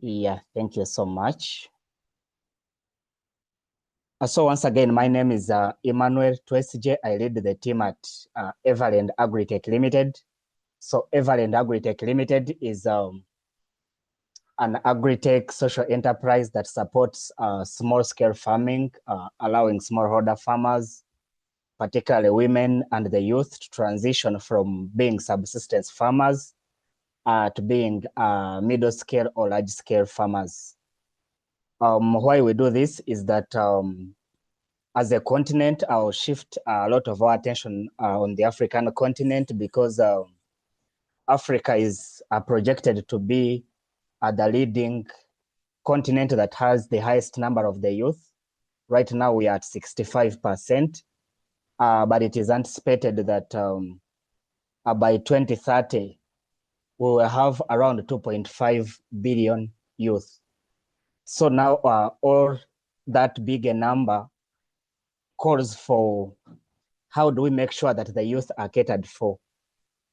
Yeah, thank you so much. So once again, my name is Emmanuel Twesje. I lead the team at Everlend AgriTech Limited. So Everlend AgriTech Limited is an AgriTech social enterprise that supports small-scale farming, allowing smallholder farmers, particularly women and the youth, to transition from being subsistence farmers to being middle-scale or large-scale farmers. Why we do this is that as a continent, I'll shift a lot of our attention on the African continent because Africa is projected to be the leading continent that has the highest number of the youth. Right now, we are at 65%, but it is anticipated that by 2030, we will have around 2.5 billion youth. So now all that big a number calls for how do we make sure that the youth are catered for?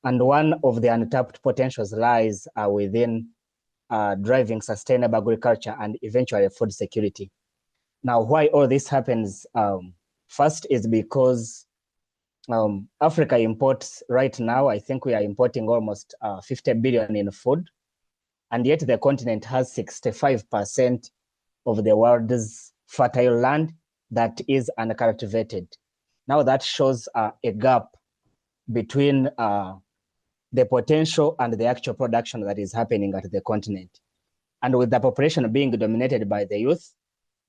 And one of the untapped potentials lies within driving sustainable agriculture and eventually food security. Now, why all this happens, first is because Africa imports right now, I think we are importing almost 50 billion in food, and yet the continent has 65% of the world's fertile land that is uncultivated. Now that shows a gap between the potential and the actual production that is happening at the continent. And with the population being dominated by the youth,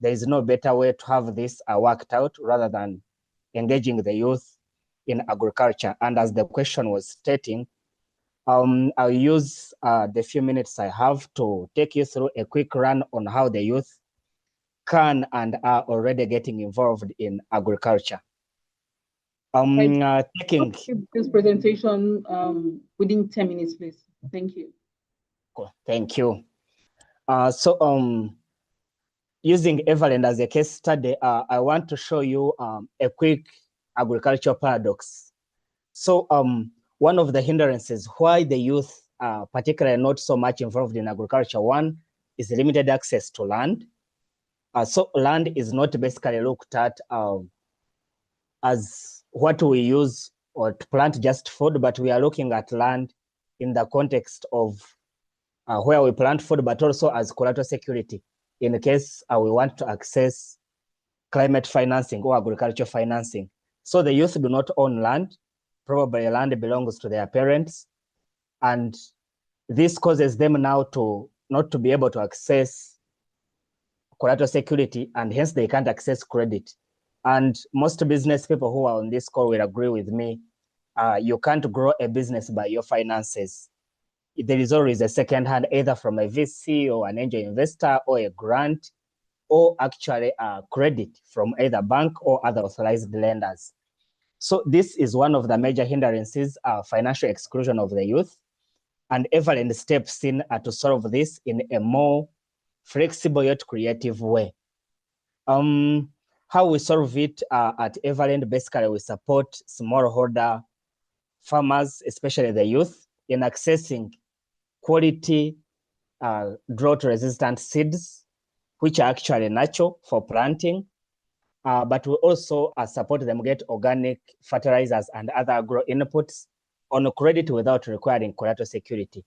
there is no better way to have this worked out rather than engaging the youth in agriculture. And as the question was stating, I'll use the few minutes I have to take you through a quick run on how the youth can and are already getting involved in agriculture. Taking this presentation within 10 minutes, please. Thank you. Cool. Thank you. Using Everlend as a case study, I want to show you a quick agricultural paradox. So one of the hindrances why the youth are particularly not so much involved in agriculture, one is limited access to land. So land is not basically looked at as what we use or to plant just food, but we are looking at land in the context of where we plant food, but also as collateral security in case we want to access climate financing or agriculture financing. So the youth do not own land. Probably land belongs to their parents. And this causes them now to not to be able to access collateral security, and hence they can't access credit. And most business people who are on this call will agree with me. You can't grow a business by your finances. There is always a second hand, either from a VC or an angel investor or a grant, or actually a credit from either bank or other authorized lenders. So this is one of the major hindrances, financial exclusion of the youth. And Everlend steps in to solve this in a more flexible yet creative way. How we solve it at Everlend, basically we support smallholder farmers, especially the youth, in accessing quality drought-resistant seeds, which are actually natural for planting, but we also support them get organic fertilizers and other agro inputs on credit without requiring collateral security.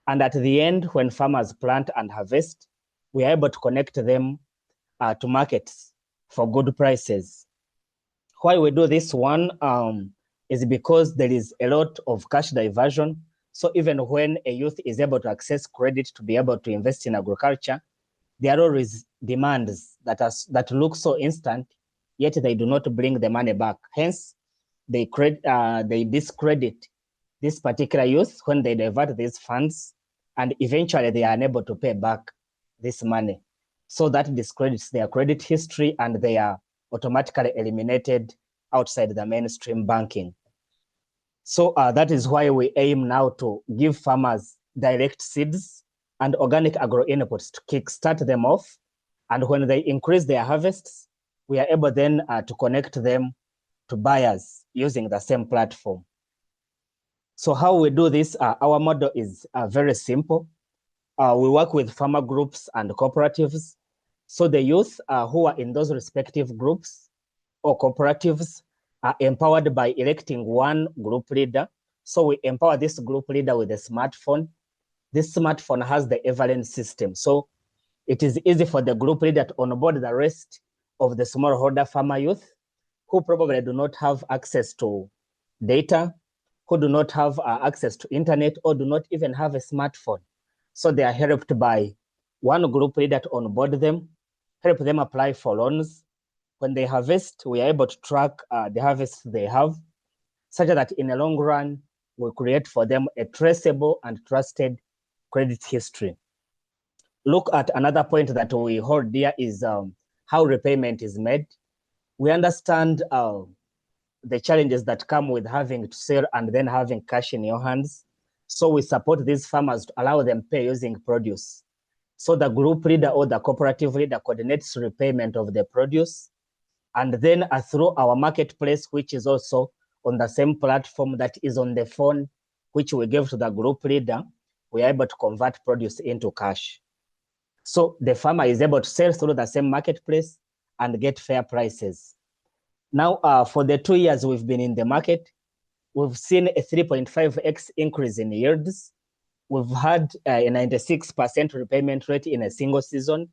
And at the end, when farmers plant and harvest, we are able to connect them to markets for good prices. Why we do this one is because there is a lot of cash diversion. So even when a youth is able to access credit to be able to invest in agriculture, there are always demands that look so instant, yet they do not bring the money back. Hence, they discredit this particular youth when they divert these funds, and eventually they are unable to pay back this money. So that discredits their credit history, and they are automatically eliminated outside the mainstream banking. So that is why we aim now to give farmers direct seeds and organic agro inputs to kickstart them off. And when they increase their harvests, we are able then to connect them to buyers using the same platform. So how we do this, our model is very simple. We work with farmer groups and cooperatives. So the youth who are in those respective groups or cooperatives are empowered by electing one group leader. So we empower this group leader with a smartphone. This smartphone has the Everlend system. So it is easy for the group leader to onboard the rest of the smallholder farmer youth who probably do not have access to data, who do not have access to internet, or do not even have a smartphone. So they are helped by one group leader to onboard them, help them apply for loans. When they harvest, we are able to track the harvest they have, such that in the long run, we create for them a traceable and trusted credit history. Look at another point that we hold dear is how repayment is made. We understand the challenges that come with having to sell and then having cash in your hands. So we support these farmers to allow them pay using produce. So the group leader or the cooperative leader coordinates repayment of the produce. And then through our marketplace, which is also on the same platform that is on the phone, which we give to the group leader, we are able to convert produce into cash. So the farmer is able to sell through the same marketplace and get fair prices. Now, for the 2 years we've been in the market, we've seen a 3.5x increase in yields. We've had a 96% repayment rate in a single season.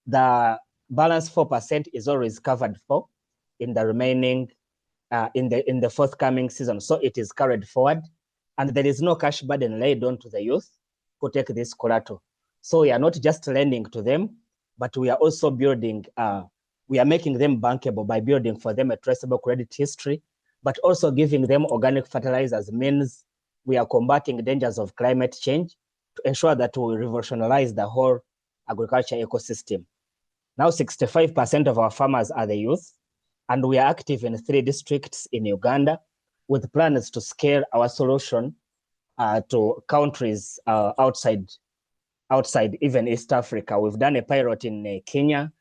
The balance 4% is always covered for in the remaining, in the forthcoming season. So it is carried forward, and there is no cash burden laid on to the youth who take this collateral. So we are not just lending to them, but we are also building, we are making them bankable by building for them a traceable credit history, but also giving them organic fertilizers means we are combating dangers of climate change to ensure that we revolutionize the whole agriculture ecosystem. Now 65% of our farmers are the youth, and we are active in 3 districts in Uganda with plans to scale our solution to countries outside even East Africa. We've done a pilot in Kenya.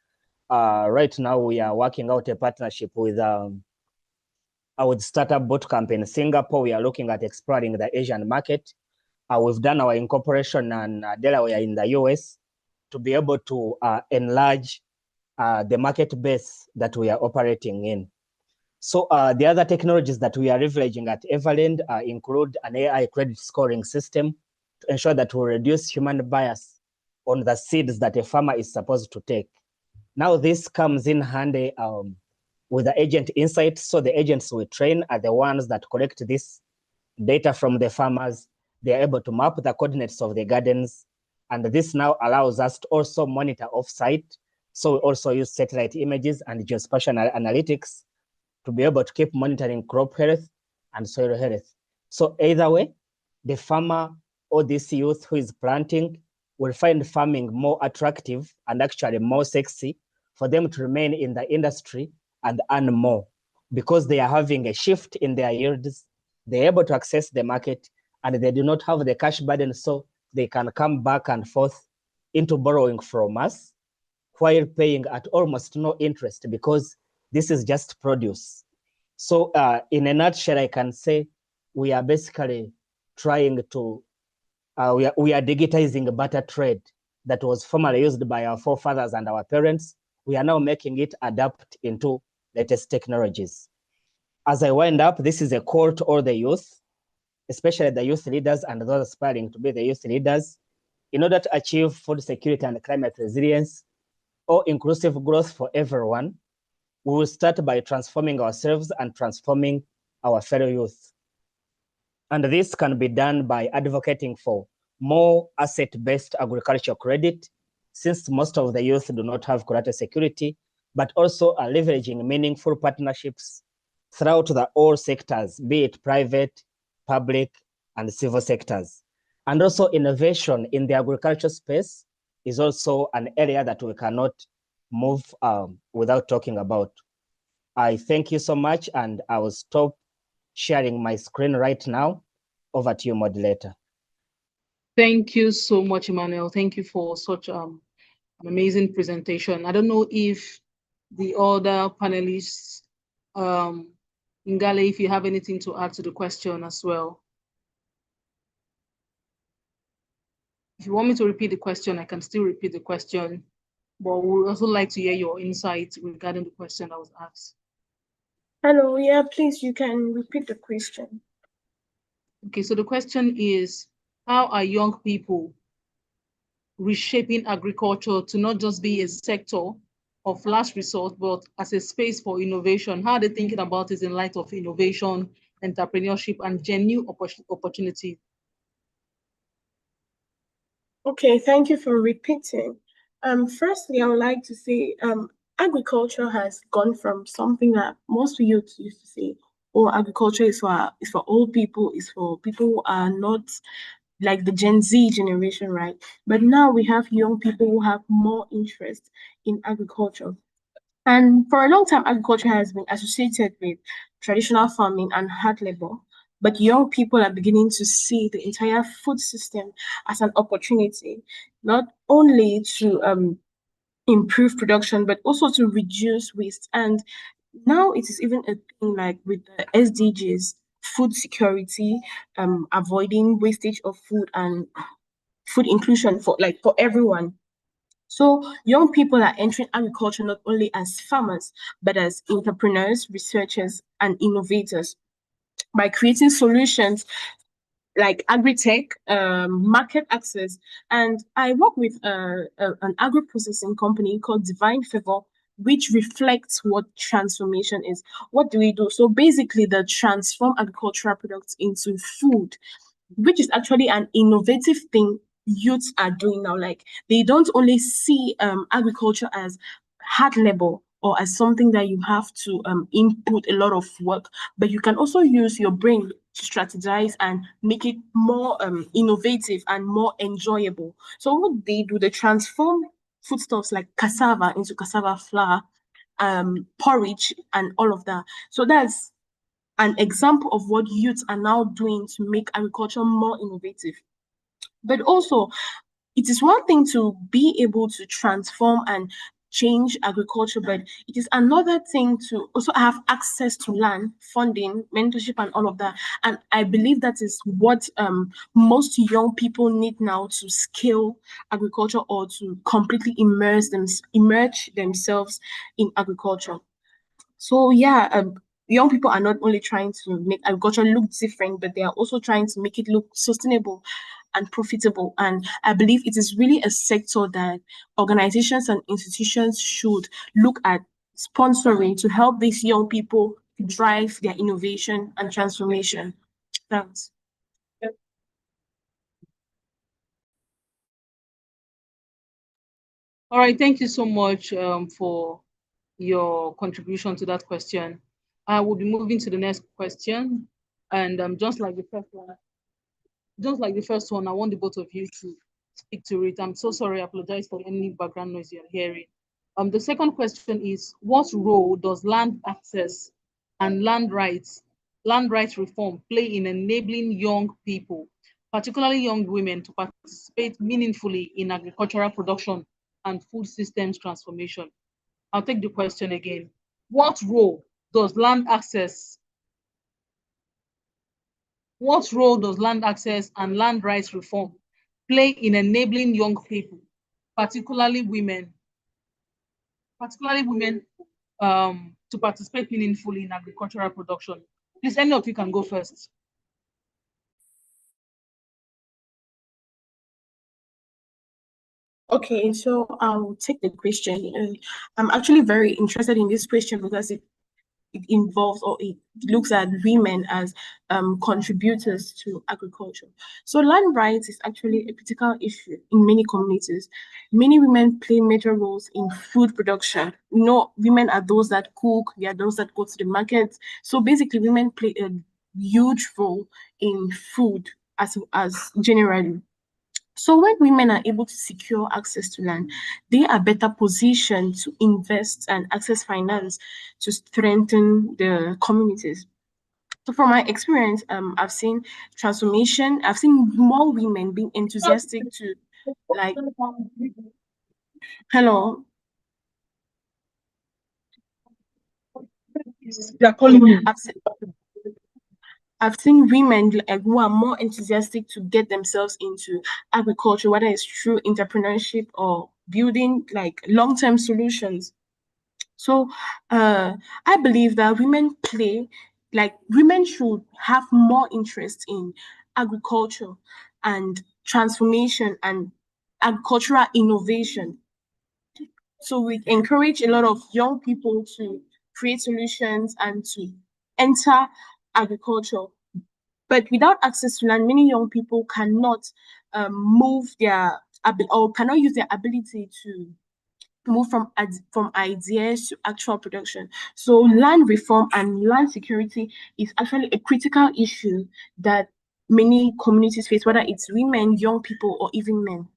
Right now we are working out a partnership with Startup Bootcamp in Singapore. We are looking at exploring the Asian market. We've done our incorporation in Delaware in the US to be able to enlarge the market base that we are operating in. So the other technologies that we are leveraging at Everlend include an AI credit scoring system to ensure that we reduce human bias on the seeds that a farmer is supposed to take. Now this comes in handy with the agent insights. So the agents we train are the ones that collect this data from the farmers. They are able to map the coordinates of the gardens. And this now allows us to also monitor off-site. So we also use satellite images and geospatial analytics to be able to keep monitoring crop health and soil health. So either way, the farmer or this youth who is planting will find farming more attractive and actually more sexy for them to remain in the industry and earn more because they are having a shift in their yields. They're able to access the market and they do not have the cash burden, so they can come back and forth into borrowing from us while paying at almost no interest because this is just produce. So in a nutshell, I can say we are basically trying to, we are digitizing barter trade that was formerly used by our forefathers and our parents. We are now making it adapt into latest technologies. As I wind up, this is a call to all the youth, especially the youth leaders and those aspiring to be the youth leaders. In order to achieve food security and climate resilience or inclusive growth for everyone, we will start by transforming ourselves and transforming our fellow youth. And this can be done by advocating for more asset-based agricultural credit, since most of the youth do not have collateral security, but also leveraging meaningful partnerships throughout the all sectors, be it private, public, and civil sectors. And also innovation in the agriculture space is also an area that we cannot move without talking about. I thank you so much, and I will stop sharing my screen right now. Over to you, moderator. Thank you so much, Emmanuel. Thank you for such an amazing presentation. I don't know if the other panelists, Ngale, if you have anything to add to the question as well. If you want me to repeat the question, I can still repeat the question, but we would also like to hear your insights regarding the question that was asked. Hello, yeah, please, you can repeat the question. Okay, so the question is, how are young people reshaping agriculture to not just be a sector of last resort, but as a space for innovation? How are they thinking about it in light of innovation, entrepreneurship, and genuine opportunity? Okay, thank you for repeating. Firstly, I would like to say, agriculture has gone from something that most youth used to say, "Oh, agriculture is for old people, is for people who are not like the Gen Z generation," right? But now we have young people who have more interest in agriculture. And for a long time, agriculture has been associated with traditional farming and hard labor. But young people are beginning to see the entire food system as an opportunity, not only to improve production, but also to reduce waste. And now it is even a thing like with the SDGs, food security, avoiding wastage of food and food inclusion for everyone. So young people are entering agriculture not only as farmers, but as entrepreneurs, researchers, and innovators by creating solutions like AgriTech, market access. And I work with an agro-processing company called Divine Favor, which reflects what transformation is. What do we do? So basically, they transform agricultural products into food, which is actually an innovative thing youths are doing now. Like they don't only see agriculture as hard labor or as something that you have to input a lot of work, but you can also use your brain to strategize and make it more innovative and more enjoyable. So what they do, they transform foodstuffs like cassava into cassava flour, porridge, and all of that. So that's an example of what youths are now doing to make agriculture more innovative. But also, it is one thing to be able to transform and change agriculture, but it is another thing to also have access to land, funding, mentorship, and all of that. And I believe that is what most young people need now to scale agriculture or to completely immerse themselves in agriculture. So yeah, young people are not only trying to make agriculture look different, but they are also trying to make it look sustainable and profitable. And I believe it is really a sector that organizations and institutions should look at sponsoring to help these young people drive their innovation and transformation. Thanks. All right, thank you so much for your contribution to that question. I will be moving to the next question. And just like the first one, I want the both of you to speak to it. I'm so sorry, I apologize for any background noise you're hearing. The second question is, what role does land access and land rights reform play in enabling young people, particularly young women, to participate meaningfully in agricultural production and food systems transformation? I'll take the question again. What role does land access and land rights reform play in enabling young people, particularly women, to participate meaningfully in agricultural production? Please, any of you can go first. Okay, so I'll take the question. I'm actually very interested in this question because it involves or it looks at women as contributors to agriculture. So land rights is actually a critical issue in many communities. Many women play major roles in food production. You know, women are those that cook, they are those that go to the market. So basically, women play a huge role in food as generally. So when women are able to secure access to land, they are better positioned to invest and access finance to strengthen the communities. So from my experience, I've seen transformation. I've seen more women being enthusiastic to like, hello. They're calling me. I've seen women who are more enthusiastic to get themselves into agriculture, whether it's through entrepreneurship or building like long-term solutions. So I believe that women should have more interest in agriculture and transformation and agricultural innovation. So we encourage a lot of young people to create solutions and to enter agriculture. But without access to land, many young people cannot move their or cannot use their ability to move from ideas to actual production. So land reform and land security is actually a critical issue that many communities face, whether it's women, young people, or even men.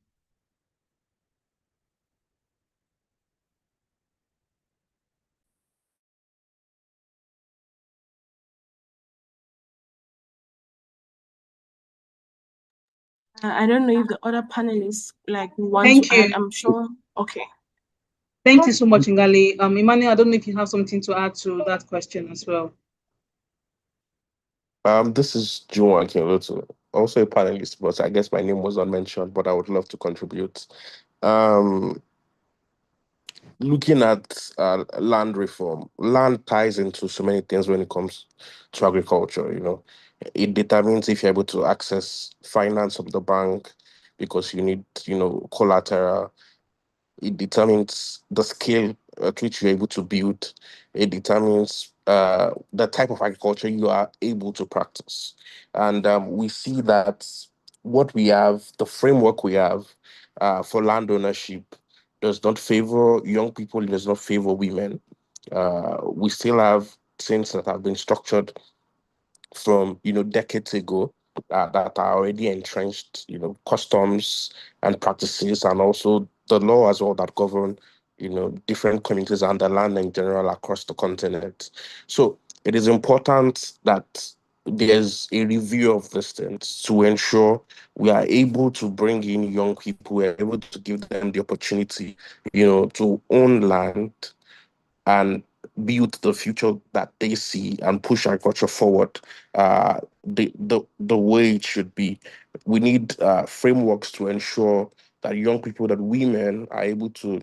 I don't know if the other panelists want Thank to add. you. I'm sure. Okay. Thank you so much, Ngali. Emmanuel, I don't know if you have something to add to that question as well. This is Juwon Akin-Olotu, also a panelist, but I guess my name was unmentioned, but I would love to contribute. Looking at land reform, land ties into so many things when it comes to agriculture. It determines if you're able to access finance from the bank because you need, collateral. It determines the scale at which you're able to build. It determines the type of agriculture you are able to practice. And we see that what we have, the framework we have for land ownership does not favor young people, it does not favor women. We still have things that have been structured from decades ago that are already entrenched, customs and practices, and also the law as well that govern different communities and the land in general across the continent. So it is important that there's a review of these things to ensure we are able to bring in young people, we're able to give them the opportunity, to own land and build the future that they see and push agriculture forward the way it should be. We need frameworks to ensure that young people, that women are able to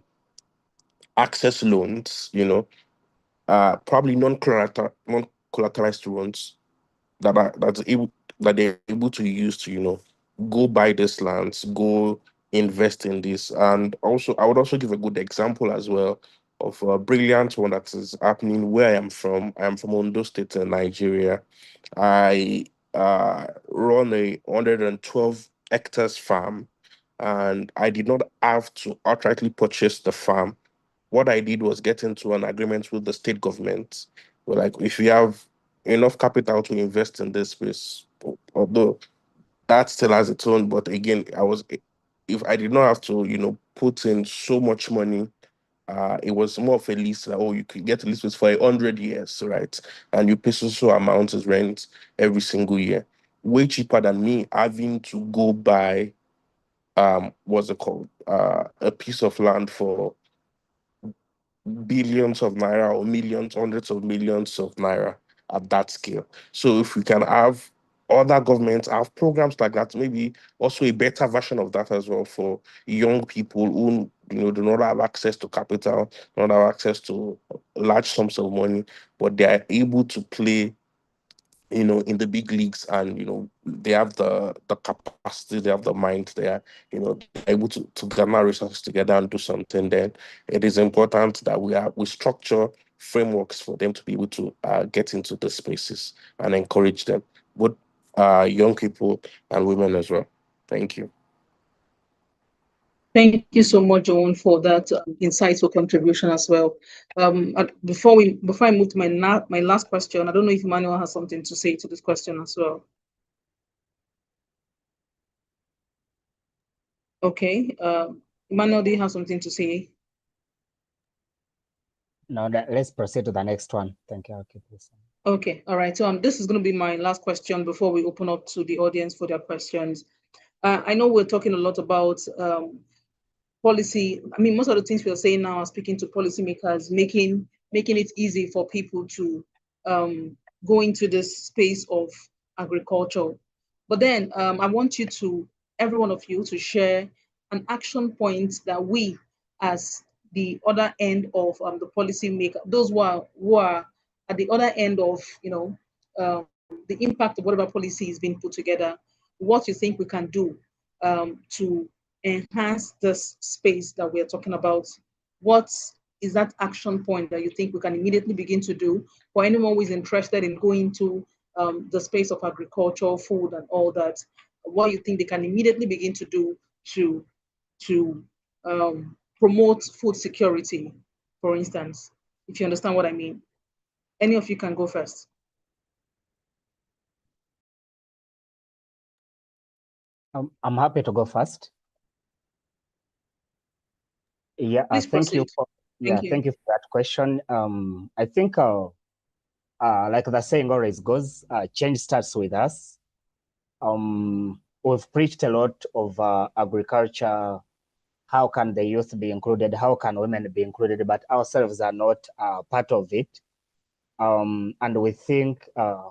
access loans, probably non-collateralized loans that they're able to use to, go buy these lands, go invest in this. And also, I would also give a good example as well of a brilliant one that is happening where I am from. I am from Ondo State in Nigeria. I run a 112 hectares farm, and I did not have to outrightly purchase the farm. What I did was get into an agreement with the state government. We're like, if you have enough capital to invest in this space, although that still has its own, but again, if I did not have to, put in so much money, it was more of a lease that, you could get a lease space for 100 years, right? And you pay so amount as rent every single year. Way cheaper than me having to go buy, what's it called? A piece of land for billions of naira or millions, hundreds of millions of naira at that scale. So if we can have other governments have programs like that, maybe also a better version of that as well for young people who do not have access to capital, do not have access to large sums of money, but they are able to play in the big leagues, and they have the capacity, they have the mind, they are they're able to gather resources together and do something. Then it is important that we structure frameworks for them to be able to get into the spaces and encourage them, both young people and women as well. Thank you. Thank you so much, Juwon, for that insightful contribution as well. Before I move to my last question, I don't know if Emmanuel has something to say to this question as well. Okay, Emmanuel, do you have something to say? No, let's proceed to the next one. Thank you. Okay, please. Okay, all right. So this is going to be my last question before we open up to the audience for their questions. I know we're talking a lot about policy. I mean, most of the things we are saying now are speaking to policymakers, making it easy for people to go into this space of agriculture. But then I want you to, every one of you, to share an action point that we, as the other end of the policy maker, those who are at the other end of, the impact of whatever policy is being put together, what you think we can do to enhance this space that we are talking about. What is that action point that you think we can immediately begin to do for anyone who is interested in going to the space of agriculture, food, and all that? What you think they can immediately begin to do to promote food security, for instance, if you understand what I mean. Any of you can go first. I'm happy to go first. Yeah, Please thank you proceed. for Thank you for that question. I think like the saying always goes, change starts with us. We've preached a lot of agriculture. How can the youth be included? How can women be included? But ourselves are not part of it. And we think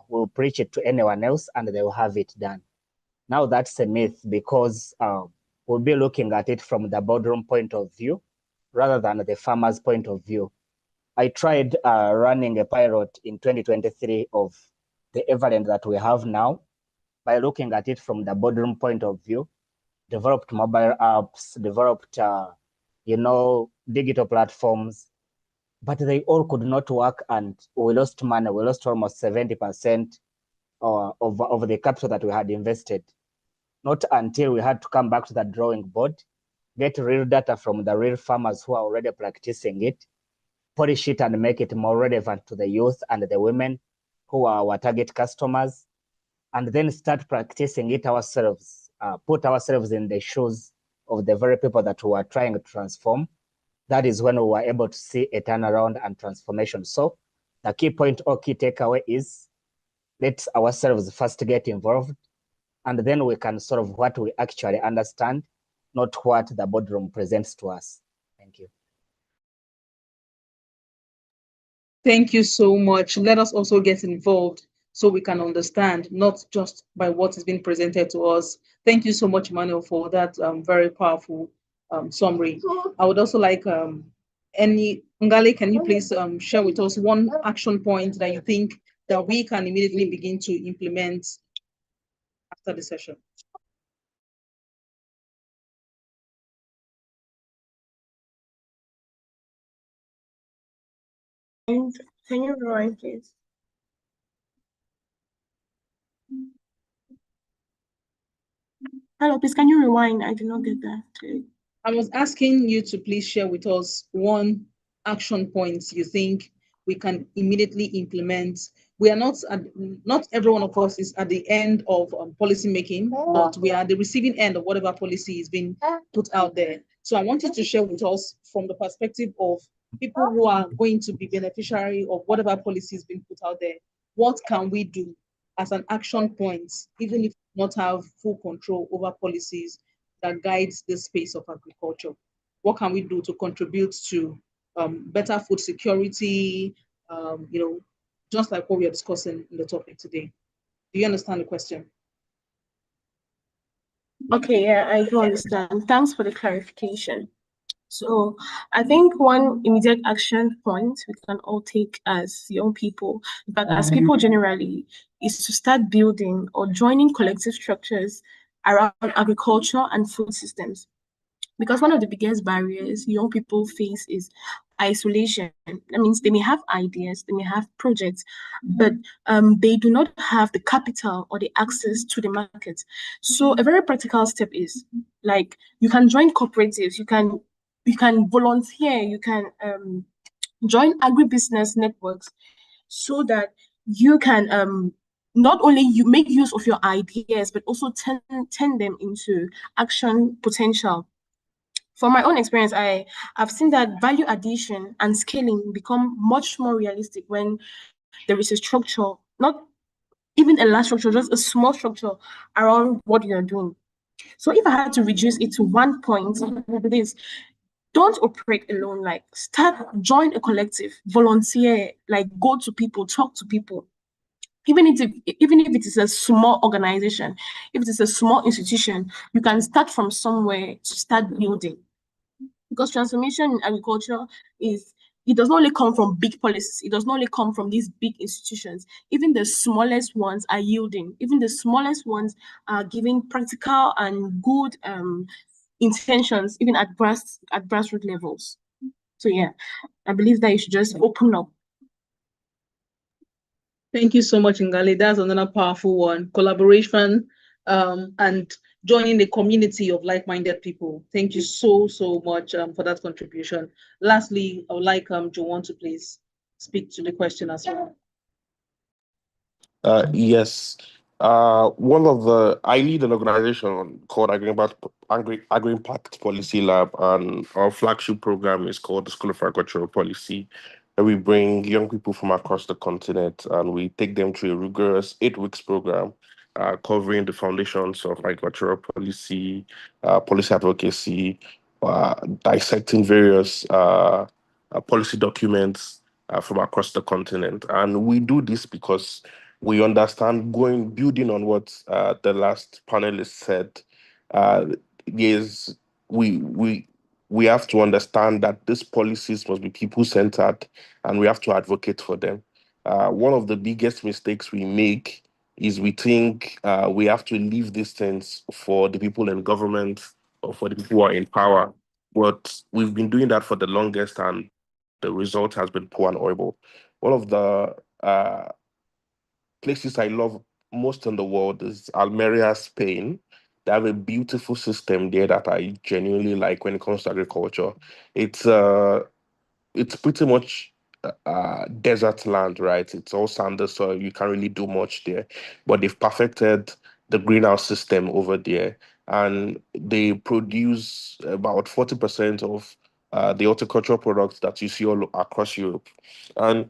we'll preach it to anyone else and they will have it done. Now that's a myth, because we'll be looking at it from the boardroom point of view rather than the farmer's point of view. I tried running a pilot in 2023 of the Everlend that we have now by looking at it from the boardroom point of view, developed mobile apps, developed, digital platforms, but they all could not work and we lost money. We lost almost 70% of the capital that we had invested. Not until we had to come back to the drawing board, get real data from the real farmers who are already practicing it, polish it and make it more relevant to the youth and the women who are our target customers, and then start practicing it ourselves, put ourselves in the shoes of the very people that we are trying to transform. That is when we were able to see a turnaround and transformation. So the key point or key takeaway is, let's ourselves first get involved, and then we can solve what we actually understand, not what the boardroom presents to us. Thank you. Thank you so much. Let us also get involved so we can understand, not just by what is being presented to us. Thank you so much, Emmanuel, for that very powerful summary. I would also like Ngale, can you please share with us one action point that you think that we can immediately begin to implement after the session? Can you rewind, please? Hello, please, can you rewind? I did not get that. I was asking you to please share with us one action point you think we can immediately implement. We are not every one of us is at the end of policy making, but we are at the receiving end of whatever policy is being put out there. So I wanted to share with us from the perspective of people who are going to be beneficiary of whatever policy is being put out there. What can we do as an action point, even if we not have full control over policies that guides the space of agriculture? What can we do to contribute to better food security, just like what we are discussing in the topic today? Do you understand the question? Okay, yeah, I do understand. Thanks for the clarification. So I think one immediate action point we can all take as young people, but as people generally, is to start building or joining collective structures around agriculture and food systems. Because one of the biggest barriers young people face is isolation. That means they may have ideas, they may have projects, but they do not have the capital or the access to the market. So a very practical step is, like, you can join cooperatives, you can volunteer, you can join agribusiness networks, so that you can not only you make use of your ideas, but also turn them into action potential. From my own experience, I've seen that value addition and scaling become much more realistic when there is a structure, not even a large structure, just a small structure around what you're doing. So if I had to reduce it to one point, it is, don't operate alone. Like, join a collective, volunteer, like, go to people, talk to people. even if it is a small organization, if it is a small institution, you can start from somewhere to start building. Because transformation in agriculture it does not only come from big policies, it does not only come from these big institutions. Even the smallest ones are yielding. Even the smallest ones are giving practical and good intentions, even at grassroots levels. So yeah, I believe that you should just open up. Thank you so much, Ngali. That's another powerful one. Collaboration and joining a community of like-minded people. Thank you so much for that contribution. Lastly, I would like Juwon to please speak to the question as well. Yes. I lead an organization called Agri-Impact Policy Lab, and our flagship program is called the School of Agricultural Policy. And we bring young people from across the continent and we take them through a rigorous 8 weeks program covering the foundations of agricultural policy, policy advocacy, dissecting various policy documents from across the continent. And we do this because we understand, building on what the last panelist said, is we have to understand that these policies must be people-centered and we have to advocate for them. One of the biggest mistakes we make is we think we have to leave these things for the people in government or for the people who are in power. But we've been doing that for the longest and the result has been poor and horrible. One of the places I love most in the world is Almeria, Spain. They have a beautiful system there that I genuinely like when it comes to agriculture. It's pretty much desert land, right? It's all sandy soil. You can't really do much there, but they've perfected the greenhouse system over there, and they produce about 40% of the horticultural products that you see all across Europe. And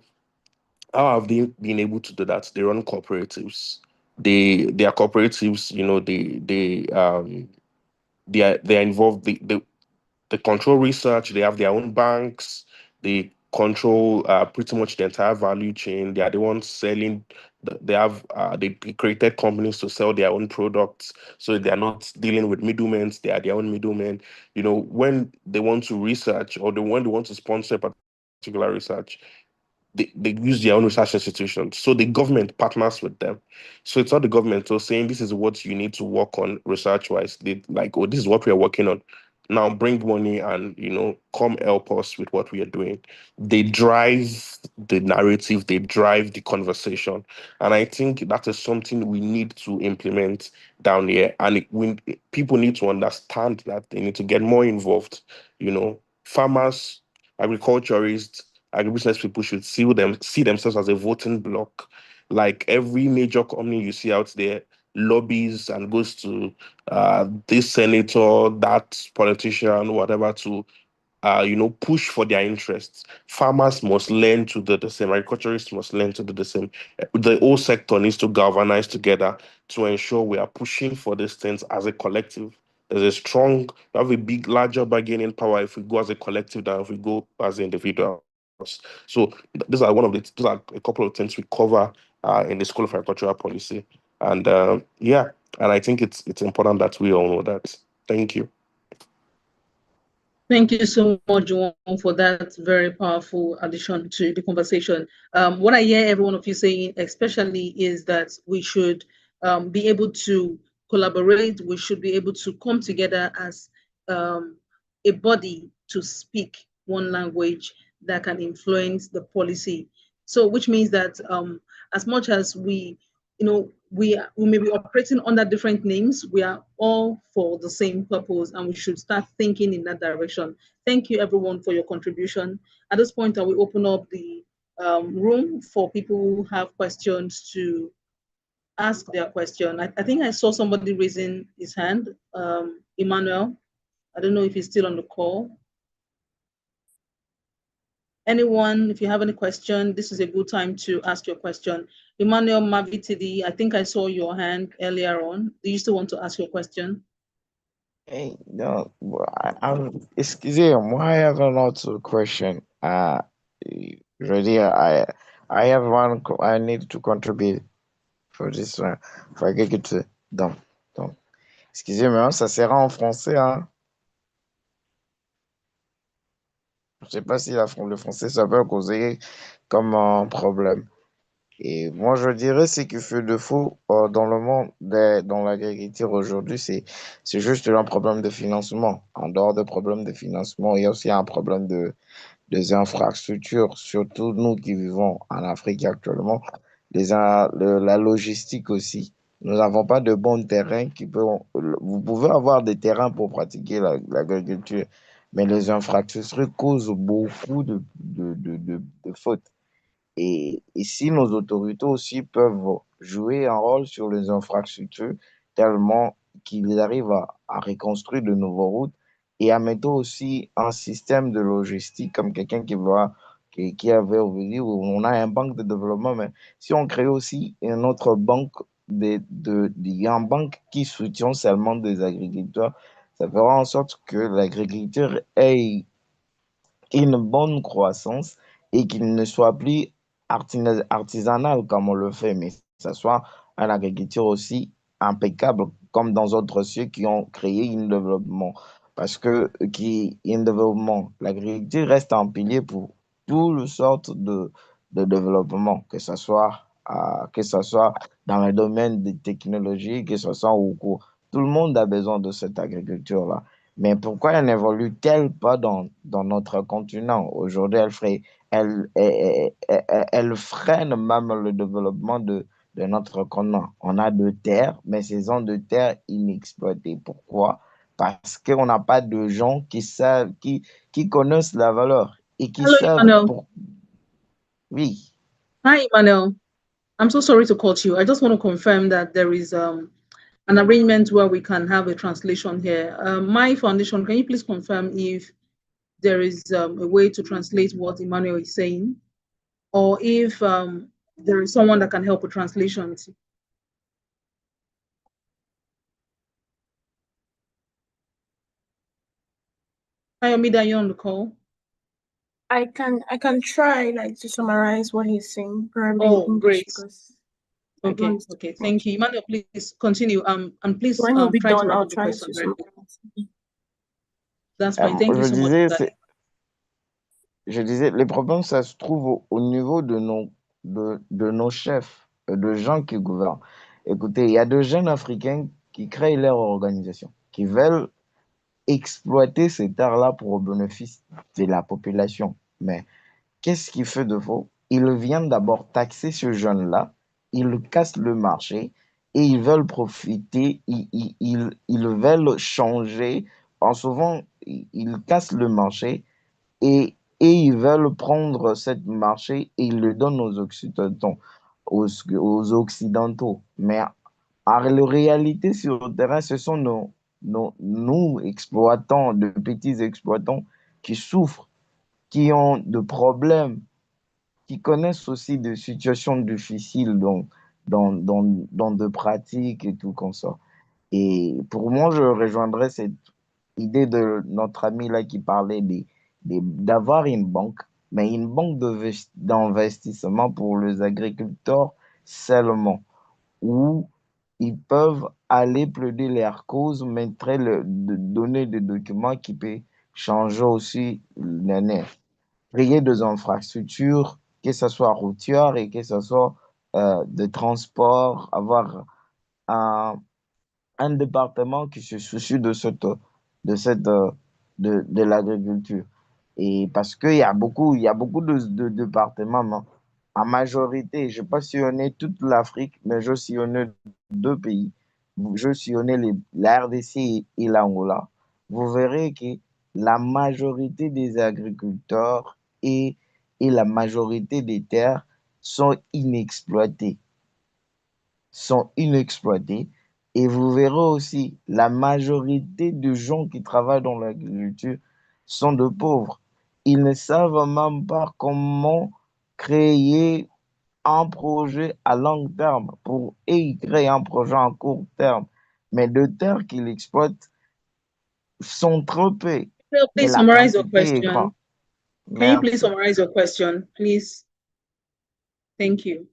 how have they been able to do that? They run cooperatives. They are cooperatives. You know, they are involved. They control research. They have their own banks. They control pretty much the entire value chain. They are the ones selling. They created companies to sell their own products, so they are not dealing with middlemen. They are their own middlemen. You know, when they want to research or when they want to sponsor a particular research, they use their own research institutions. So the government partners with them. So it's not the government so saying this is what you need to work on research-wise. They like, oh, this is what we are working on. Now bring money and come help us with what we are doing. They drive the narrative, they drive the conversation. And I think that is something we need to implement down here. And people need to understand that they need to get more involved. Farmers, agriculturists, agribusiness people should see themselves as a voting bloc. Like every major company you see out there lobbies and goes to this senator, that politician, whatever, to push for their interests. Farmers must learn to do the same. Agriculturists must learn to do the same. The whole sector needs to galvanize together to ensure we are pushing for these things as a collective. We have a larger bargaining power if we go as a collective than if we go as individuals. So these are a couple of things we cover in the School of Agricultural Policy. And and I think it's important that we all know that. Thank you. Thank you so much, Juwon, for that very powerful addition to the conversation. What I hear every one of you saying, especially, is that we should be able to collaborate. We should be able to come together as a body to speak one language that can influence the policy. So, which means that as much as we may be operating under different names, we are all for the same purpose and we should start thinking in that direction. Thank you everyone for your contribution. At this point, I will open up the room for people who have questions to ask their question. I think I saw somebody raising his hand, Emmanuel. I don't know if he's still on the call. Anyone, if you have any question, this is a good time to ask your question. Emmanuel Mavitidi, I think I saw your hand earlier on. Do you still want to ask your question? Hey, no, I have another question. Really, I have one. I need to contribute. faut juste faire quelque chose. Donc, excusez-moi, ça sera en français, hein. Je sais pas si le français, ça peut causer comme un problème. Et moi, je dirais ce qui fait défaut dans le monde, dans l'agriculture aujourd'hui, c'est juste un problème de financement. En dehors de problème de financement, il y a aussi un problème des infrastructures, surtout nous qui vivons en Afrique actuellement, la logistique aussi. Nous n'avons pas de bons terrains vous pouvez avoir des terrains pour pratiquer l'agriculture, mais les infrastructures causent beaucoup de fautes. Et si nos autorités aussi peuvent jouer un rôle sur les infrastructures, tellement qu'ils arrivent à reconstruire de nouvelles routes et à mettre aussi un système de logistique comme quelqu'un qui avait oublié, où on a un banque de développement, mais si on crée aussi une autre banque, un banque qui soutient seulement des agriculteurs, ça fera en sorte que l'agriculture ait une bonne croissance et qu'il ne soit plus artisanal comme on le fait, mais que ce soit une agriculture aussi impeccable comme dans d'autres cieux qui ont créé un développement. Parce que un développement, l'agriculture reste un pilier pour toutes sortes de développement, que ce soit dans le domaine des technologies, que ce soit au cours. Tout le monde a besoin de cette agriculture-là. Mais pourquoi elle n'évolue-t-elle pas dans notre continent? Aujourd'hui, elle freine même le développement de notre continent. On a de terres, mais ces zones de terre inexploitées. Pourquoi? Parce qu'on n'a pas de gens qui savent, qui connaissent la valeur et qui Hello, savent Emmanuel. Oui. Hi, Emmanuel. I'm so sorry to cut you. I just want to confirm that there is an arrangement where we can have a translation here. My foundation, can you please confirm if there is a way to translate what Emmanuel is saying, or if there is someone that can help with translations? Hi, Amida, you on the call? I can try to summarize what he's saying, probably in English, great. because okay. Thank you, Emmanuel. Please continue. And please when he'll be try done, to I'll wrap up the try question to very quick. summarize. That's fine. Thank you so much. Je disais, les problèmes, ça se trouve au niveau de nos chefs, de gens qui gouvernent. Écoutez, il y a de jeunes Africains qui créent leur organisation, qui veulent exploiter ces terres-là pour le bénéfice de la population. Mais qu'est-ce qui fait de faux? Ils viennent d'abord taxer ce jeune-là, ils cassent le marché et ils veulent profiter, ils veulent changer. En souvent, ils cassent le marché et ils veulent prendre ce marché et ils le donnent aux Occidentaux. Aux Occidentaux. Mais en réalité, sur le terrain, ce sont nous, exploitants, de petits exploitants, qui souffrent, qui ont des problèmes, qui connaissent aussi des situations difficiles dans de pratiques et tout comme ça. Et pour moi, je rejoindrais cette idée de notre ami là qui parlait d'avoir une banque, mais une banque d'investissement pour les agriculteurs seulement, où ils peuvent aller plaider leur cause, mais donner des documents qui peuvent changer aussi l'année. Créer des infrastructures, que ce soit routières et que ce soit de transport, avoir un département qui se soucie de l'agriculture. Et parce qu'il y a beaucoup de départements, non? En majorité, je n'ai pas sillonné toute l'Afrique, mais je sillonné 2 pays. Je sillonné la RDC et l'Angola. Vous verrez que la majorité des agriculteurs et la majorité des terres sont inexploitées. Et vous verrez aussi, la majorité des gens qui travaillent dans l'agriculture sont de pauvres. Ils ne savent même pas comment créer un projet à long terme. Et ils créent un projet à court terme. Mais de terres qu'ils exploitent sont trop peu. Please la summarize your quantité est question. grande. Can you please summarize your question, please? Thank you.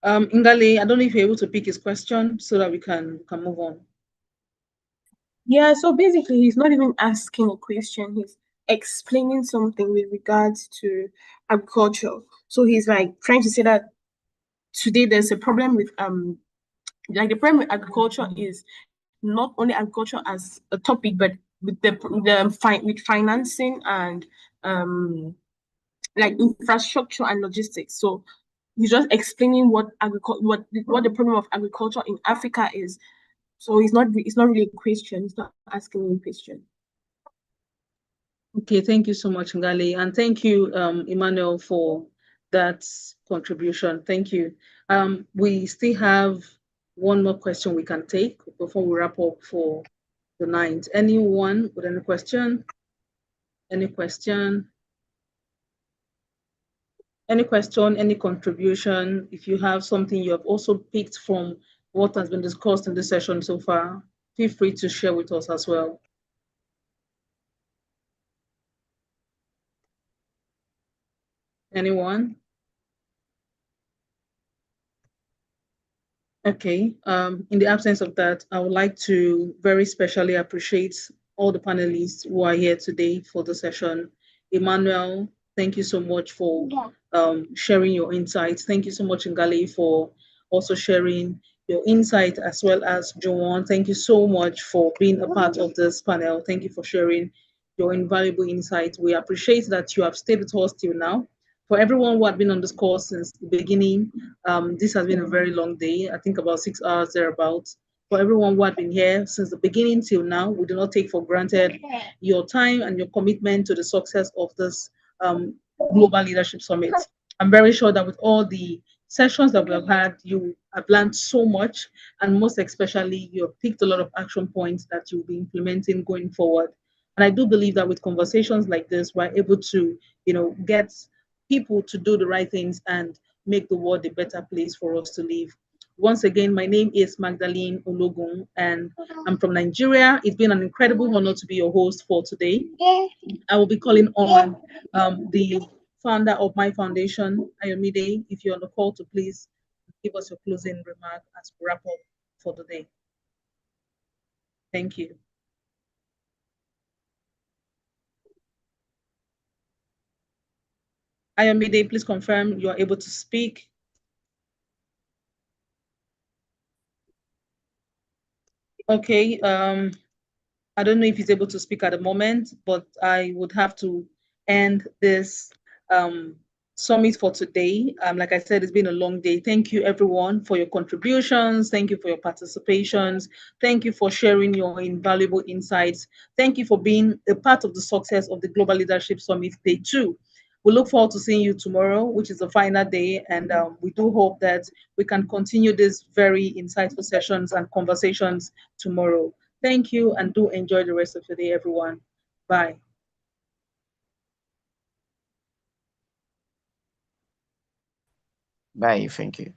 Ngale, I don't know if you're able to pick his question so that we can move on. Yeah, so basically he's not even asking a question, he's explaining something with regards to agriculture. So he's like trying to say that today there's a problem with like the problem with agriculture is not only agriculture as a topic, but with with financing and like infrastructure and logistics. So he's just explaining what the problem of agriculture in Africa is. So it's not really a question. It's not asking a question. Okay, thank you so much, Ngale, and thank you, Emmanuel, for that contribution. Thank you. We still have one more question we can take before we wrap up for the night. Anyone with any question? Any question? Any question, any contribution? If you have something you have also picked from what has been discussed in this session so far, feel free to share with us as well. Anyone? Okay, in the absence of that, I would like to very specially appreciate all the panelists who are here today for the session. Emmanuel, thank you so much for sharing your insights. Thank you so much, Ngale, for also sharing your insight, as well as Juwon. Thank you so much for being a part of this panel. Thank you for sharing your invaluable insight. We appreciate that you have stayed with us till now. For everyone who had been on this course since the beginning, this has been a very long day, I think about 6 hours thereabouts. For everyone who had been here since the beginning till now, we do not take for granted your time and your commitment to the success of this Global Leadership Summit. I'm very sure that with all the sessions that we have had, you have learned so much, and most especially, you have picked a lot of action points that you'll be implementing going forward. And I do believe that with conversations like this, we're able to, get people to do the right things and make the world a better place for us to live. Once again, my name is Magdalene Ologun, and I'm from Nigeria. It's been an incredible honor to be your host for today. I will be calling on the founder of my foundation, Ayomide, if you're on the call, to please give us your closing remark as we wrap up for the day. Thank you. Ayomide, please confirm you are able to speak. Okay, I don't know if he's able to speak at the moment, but I would have to end this summit for today. Like I said, it's been a long day. Thank you, everyone, for your contributions. Thank you for your participations. Thank you for sharing your invaluable insights. Thank you for being a part of the success of the Global Leadership Summit Day 2. We look forward to seeing you tomorrow, which is the final day, and we do hope that we can continue these very insightful sessions and conversations tomorrow. Thank you, and do enjoy the rest of your day, everyone. Bye. Bye, thank you.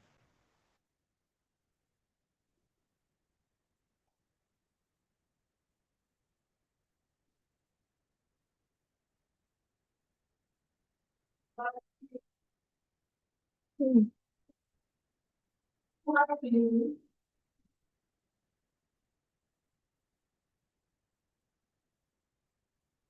What happened?